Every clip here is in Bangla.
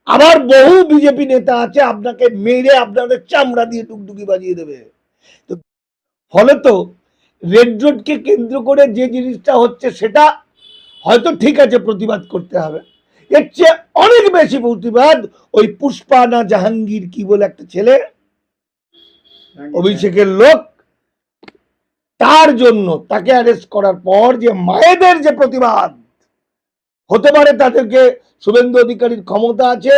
আবার বহু বিজেপি নেতা আছে আপনাকে মেরে আপনাদের চামড়া দিয়ে টুকটুকি বাজিয়ে দেবে। তো ফলে তো রেড রোডকে কেন্দ্র করে যে জিনিসটা হচ্ছে সেটা হয়তো ঠিক আছে, প্রতিবাদ করতে হবে। এর চেয়ে অনেক বেশি প্রতিবাদ ওই পুষ্পা না জাহাঙ্গীর কি বলে একটা ছেলে, অভিষেকের লোক, তার জন্য তাকে অ্যারেস্ট করার পর যে মায়েদের যে প্রতিবাদ হতে পারে, তাদেরকে শুভেন্দু অধিকারীর ক্ষমতা আছে,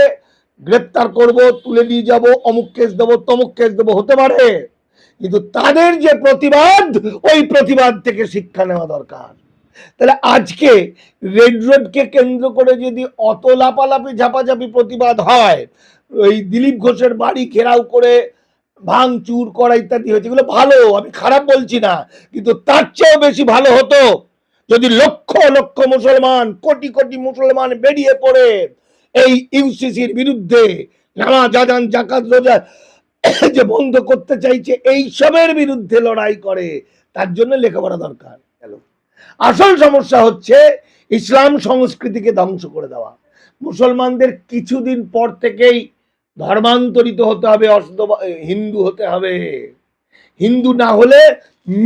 গ্রেপ্তার করব, তুলে নিয়ে যাব, অমুক কেস দেবো, তমুক কেস দেবো, হতে পারে, কিন্তু তাদের যে প্রতিবাদ, ওই প্রতিবাদ থেকে শিক্ষা নেওয়া দরকার। তাহলে আজকে রেড রোডকে কেন্দ্র করে যদি অত লাপালাপি ঝাপাঝাপি প্রতিবাদ হয়, ওই দিলীপ ঘোষের বাড়ি ঘেরাও করে ভাঙচুর করা ইত্যাদি হয়েছে, এগুলো ভালো, আমি খারাপ বলছি না, কিন্তু তার চেয়েও বেশি ভালো হতো যদি লক্ষ লক্ষ মুসলমান, কোটি কোটি মুসলমান বেরিয়ে পড়ে এই ইউসিসির বিরুদ্ধে, নামাজ আযান যাকাত রোজা যে বন্ধ করতে চাইছে, এই সবের বিরুদ্ধে লড়াই করে। তার জন্য লেখাপড়া দরকার। আসল সমস্যা হচ্ছে ইসলাম সংস্কৃতিকে ধ্বংস করে দেওয়া। মুসলমানদের কিছুদিন পর থেকেই ধর্মান্তরিত হতে হবে, হিন্দু হতে হবে। হিন্দু না হলে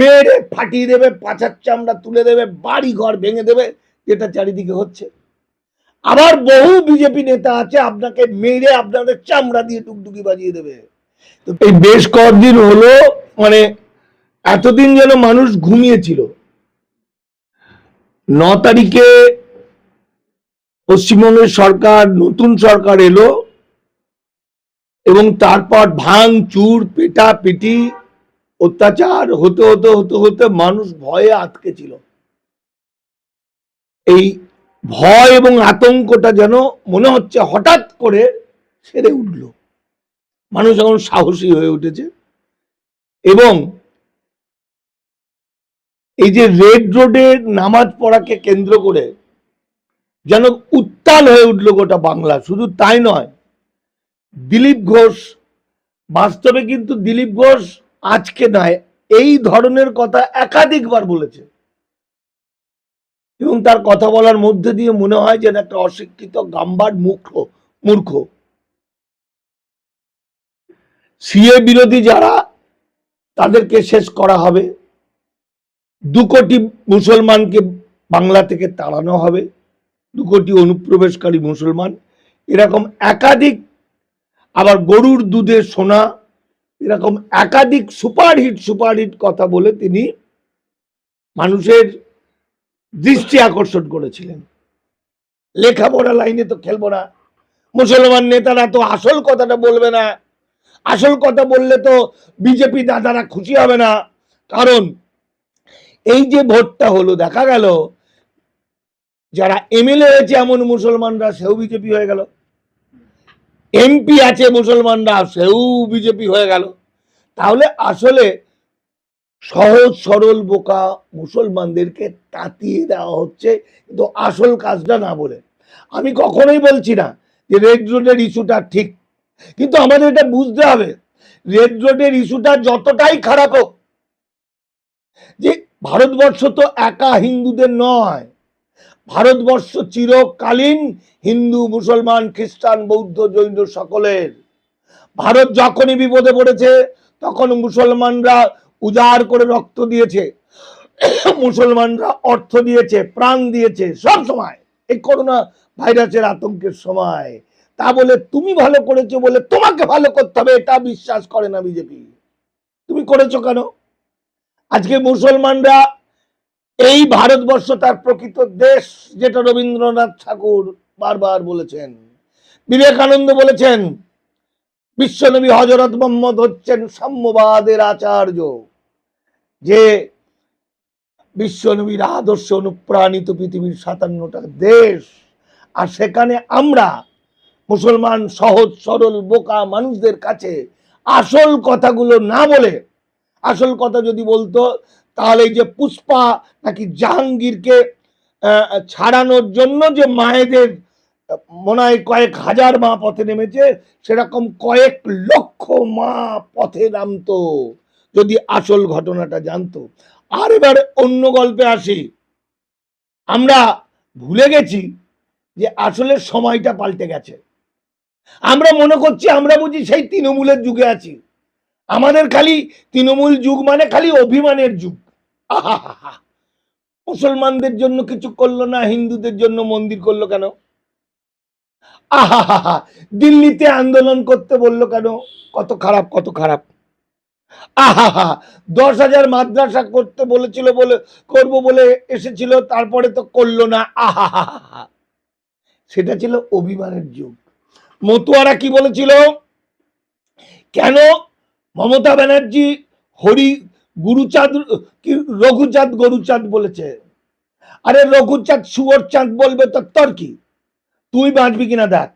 মেরে ফাটিয়ে দেবে, পাছার চামড়া তুলে দেবে, বাড়ি ঘর ভেঙে দেবে, যেটা চারিদিকে হচ্ছে। আবার বহু বিজেপি নেতা আছে আপনাকে মেরে আপনাদের চামড়া দিয়ে টুকটুকি বাজিয়ে দেবে। তো এই বেশ কয়েকদিন হলো, মানে এতদিন যেন মানুষ ঘুমিয়েছিল। 9 তারিখে পশ্চিমবঙ্গের সরকার, নতুন সরকার এলো, এবং তারপর ভাঙচুর, পেটাপিটি, অত্যাচার হতে হতে হতে হতে মানুষ ভয়ে আটকে ছিল। এই ভয় এবং আতঙ্কটা যেন মনে হচ্ছে হঠাৎ করে সেরে উঠল। মানুষ এখন সাহসী হয়ে উঠেছে, এবং এই যে রেড রোডে নামাজ পড়াকে কেন্দ্র করে যেন উত্তাল হয়ে উঠল গোটা বাংলা। শুধু তাই নয়, দিলীপ ঘোষ, বাস্তবে কিন্তু দিলীপ ঘোষ আজকে নয়, এই ধরনের কথা একাধিকবার বলেছে, এবং তার কথা বলার মধ্যে দিয়ে মনে হয় যেন একটা অশিক্ষিত গাম্বার মূর্খ। সিএ বিরোধী যারা, তাদেরকে শেষ করা হবে, 2 কোটি মুসলমানকে বাংলা থেকে তাড়ানো হবে, 2 কোটি অনুপ্রবেশকারী মুসলমান, এরকম একাধিক, আবার গরুর দুধে সোনা, এরকম একাধিক সুপারহিট কথা বলে তিনি মানুষের দৃষ্টি আকর্ষণ করেছিলেন। লেখাপড়া লাইনে তো খেলবো না, মুসলমান নেতারা তো আসল কথাটা বলবে না, আসল কথা বললে তো বিজেপি দাদারা খুশি হবে না। কারণ এই যে ভোটটা হলো, দেখা গেল যারা এমএলএ হয়েছে এমন মুসলমানরা, সেও বিজেপি হয়ে গেল, এমপি আছে মুসলমানরা, সেও বিজেপি হয়ে গেল। তাহলে আসলে সহজ সরল বোকা মুসলমানদেরকে তাতিয়ে দেওয়া হচ্ছে, কিন্তু আসল কাজটা না বলে। আমি কখনোই বলছি না যে রেড রোডের ইস্যুটা ঠিক, কিন্তু আমাদের এটা বুঝতে হবে, রেড রোডের ইস্যুটা যতটাই খারাপ হোক, যে ভারতবর্ষ তো একা হিন্দুদের নয়, ভারতবর্ষ চিরকালীন হিন্দু, মুসলমান, খ্রিস্টান, বৌদ্ধ, জৈন সকলের। ভারত যখনই বিপদে পড়েছে তখন মুসলমানরা উজাড় করে রক্ত দিয়েছে, মুসলমানরা অর্থ দিয়েছে, প্রাণ দিয়েছে, সব সময়। এই করোনা ভাইরাসের আতঙ্কের সময়, তা বলে তুমি ভালো করেছো বলে তোমাকে ভালো করতে হবে, এটা বিশ্বাস করে না বিজেপি। তুমি করেছো কেন? আজকে মুসলমানরা, এই ভারতবর্ষ তার প্রকৃত দেশ, যেটা রবীন্দ্রনাথ ঠাকুর বারবার বলেছেন, বিবেকানন্দ বলেছেন, বিশ্বনবী হযরত মুহাম্মদ হচ্ছেন সাম্যবাদের আচার্য, যে বিশ্বনবীর আদর্শ অনুপ্রাণিত পৃথিবীর 57টা দেশ, আর সেখানে আমরা মুসলমান সহজ সরল বোকা মানুষদের কাছে আসল কথাগুলো না বলে, আসল কথা যদি বলতো, তাহলে এই যে পুষ্পা নাকি জাহাঙ্গীরকে ছাড়ানোর জন্য যে মায়েদের মনে হয় কয়েক হাজার মা পথে নেমেছে, সেরকম কয়েক লক্ষ মা পথে নামতো যদি আসল ঘটনাটা জানতো। আর এবার অন্য গল্পে আসি, আমরা ভুলে গেছি যে আসলে সময়টা পাল্টে গেছে। আমরা মনে করছি আমরা বুঝি সেই তৃণমূলের যুগে আছি। আমাদের খালি তৃণমূল যুগ মানে খালি অভিমানের যুগ। আহা, মুসলমানদের জন্য কিছু করলো না, হিন্দুদের জন্য মন্দির করলো কেন? আহা, দিল্লিতে আন্দোলন করতে বললো কেন? কত খারাপ, কত খারাপ। আহা, 10,000 মাদ্রাসা করতে বলেছিল, বলে করবো বলে এসেছিল, তারপরে তো করলো না। আহা, সেটা ছিল অভিমানের যুগ। মতুয়ারা কি বলেছিল? কেন মমতা ব্যানার্জি হরি গুরুচাঁদ কি রঘুচাঁদ গরুচাঁদ বলেছে? আরে রঘুচাঁদ শুয়োর চাঁদ বলবে তো তোর কি? তুই বাঁচবি কিনা দেখ।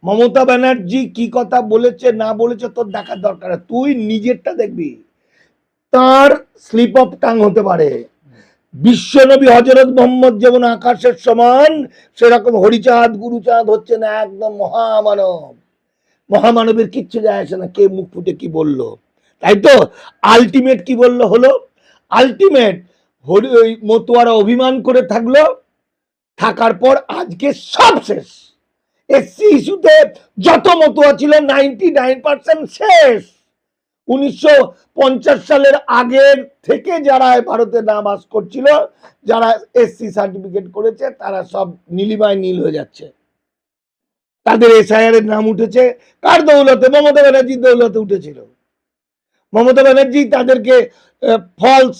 মমতা ব্যানার্জি কি কথা বলেছে না বলেছে তোর দেখার দরকার, তুই নিজেরটা দেখবি। তার স্লিপ অফ টাং হতে পারে। বিশ্বনবী হযরত মুহাম্মদ যেমন আকাশের সমান, সেরকম হরিচাঁদ গুরুচাঁদ হচ্ছে না একদম মহামানব। মহামানবের কিচ্ছু যায় আসে না কে মুখ ফুটে কি বললো, তাই তো? আলটিমেট কি বললো হলো? আলটিমেট ওই মতুয়ারা অভিমান করে থাকলো, থাকার পর আজকে সব শেষ। এসসি ইস্যুতে যত মতুয়া ছিল 99% শেষ। 1950 সালের আগের থেকে যারা ভারতে না বাস করছিল, যারা এসসি সার্টিফিকেট করেছে, তারা সব নীলিমায় নীল হয়ে যাচ্ছে। তাদের এসআইআর এর নাম উঠেছে কার দৌলতে? মমতা ব্যানার্জির দৌলতে উঠেছিল। মমতা ব্যানার্জি তাদেরকে ফলস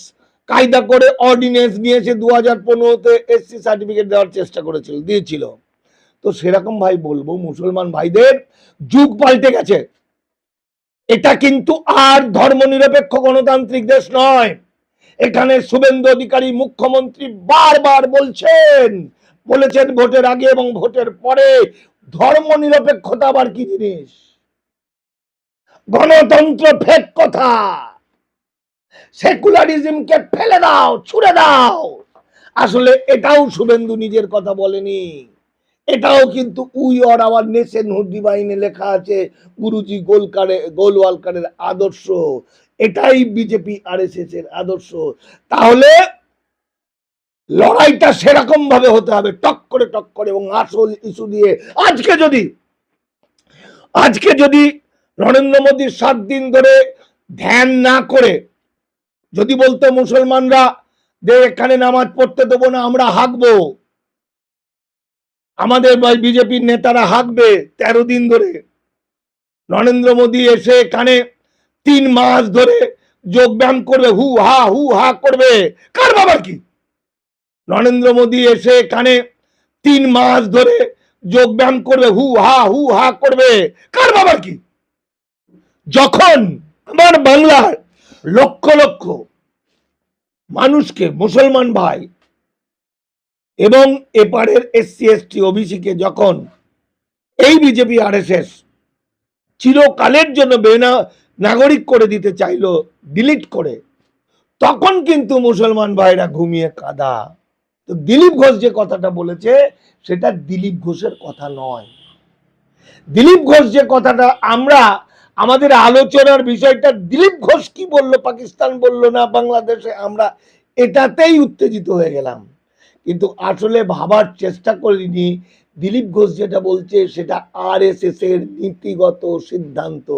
কায়দা করে অর্ডিনেন্স নিয়েছে 2015-তে এসসি সার্টিফিকেট দেওয়ার চেষ্টা করেছিল, দিয়েছিল। তো সেরকম ভাই বলবো মুসলমান ভাইদের, যুগ পাল্টে গেছে। এটা কিন্তু আর ধর্মনিরপেক্ষ গণতান্ত্রিক দেশ নয়। এখানে শুভেন্দু অধিকারী মুখ্যমন্ত্রী বারবার বলেছেন ভোটের আগে এবং ভোটের পরে, ধর্মনিরপেক্ষতা আবার কি জিনিস? গণতন্ত্র ফেক কথা, সেকুলারিজমকে ফেলে দাও, ছুড়ে দাও। আসলে এটাও শুভেন্দু নিজের কথা বলেনি, এটাও কিন্তু we or our nationhood ডিভাইনে লেখা আছে, গুরুজি গোলওয়ালকারের আদর্শ। এটাই বিজেপি আরএসএস এর আদর্শ। তাহলে লড়াইটা সেরকম ভাবে হতে হবে, টক করে এবং আসল ইস্যু দিয়ে। আজকে যদি নরেন্দ্র মোদী 7 দিন ধরে ধ্যান না করে যদি বলতো মুসলমানরা যে এখানে নামাজ পড়তে দেবো না, আমরা হাঁকবো, আমাদের বিজেপির নেতারা হাঁকবে 13 দিন ধরে, নরেন্দ্র মোদী এসে এখানে 3 মাস ধরে যোগ ব্যায়াম করবে, হু হা করবে, কার বাবার কি? নরেন্দ্র মোদী এসে এখানে 3 মাস ধরে যোগ ব্যায়াম করবে, হু হা করবে, কার বাবার কি? যখন আমার বাংলার লক্ষ লক্ষ মানুষকে, মুসলমান ভাই এবং এপারের এসসি এসটি ওবিসিকে যখন এই বিজেপি আরএসএস চিরকালের জন্য নাগরিক করে দিতে চাইলো ডিলিট করে, তখন কিন্তু মুসলমান ভাইরা ঘুমিয়ে কাঁদা। তো দিলীপ ঘোষ যে কথাটা বলেছে সেটা দিলীপ ঘোষের কথা নয়। দিলীপ ঘোষ যে কথাটা, আমরা আমাদের আলোচনার বিষয়টা দিলীপ ঘোষ কি বললো, পাকিস্তান বললো না বাংলাদেশে, আমরা এটাতেই উত্তেজিত হয়ে গেলাম। কিন্তু আসলে ভাবার চেষ্টা করিনি দিলীপ ঘোষ যেটা বলছে সেটা আরএসএস এর নীতিগত সিদ্ধান্ত।